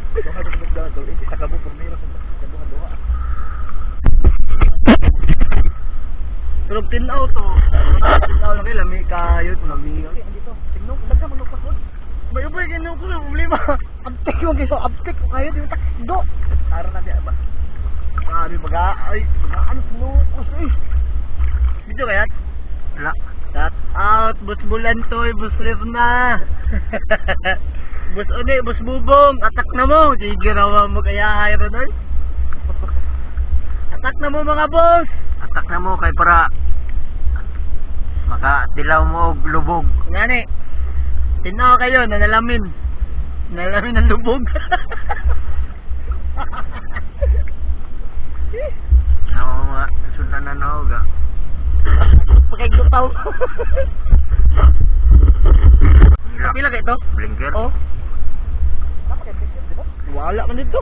Duha dugtog daw to. Isa ka mo primero sa duha. Pero tinaw to. Tinaw lang kay lami kayo to lami. Okay, andito. Tingno, dagka magpasod. Bayo-bayo kinyo ko sa problema. Abtek mo giso, abtek ko kayo di takdo. Ara na diya ba? Ari baga ay bagaan no kasi. Video kaya? Wala. Shout out Bus Bulantoy, Bus Lerna. Bus Ode, Bus Bubong, atak na mo. Sige rawa mo kaya hayro doy. Atak na mo mga boss. Atak na mo kay para makatilaw mo og lubog. Ngani. Tinaw kayo na nalamin. Nalamin ng lubog. Nao nga sundan na nao ga. Pagkaglutaw. Pila ka ito? Blinker. Oh. Wala man dito.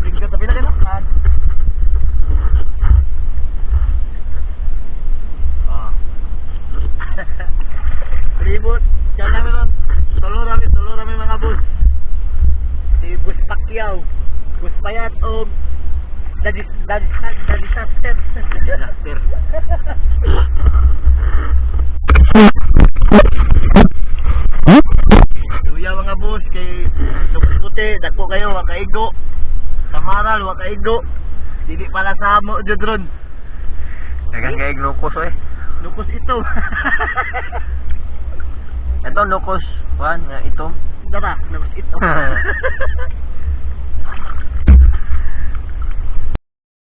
Blinker tapi lagi nak. Ah. Ribut. Jangan meron. Tolo rami mga bus. Si Bus Pacquiao, Bus Payat o Disaster. Disaster. Luya mga bus kay Lukos Puti, dako kayo, wakaigo. Samaral, wakaigo. Dili pala sa amo, Jodron. Dagang gaig nukos eh. Lukos ito. Ito nukos, kuan nga ito. Dara, lukos ito.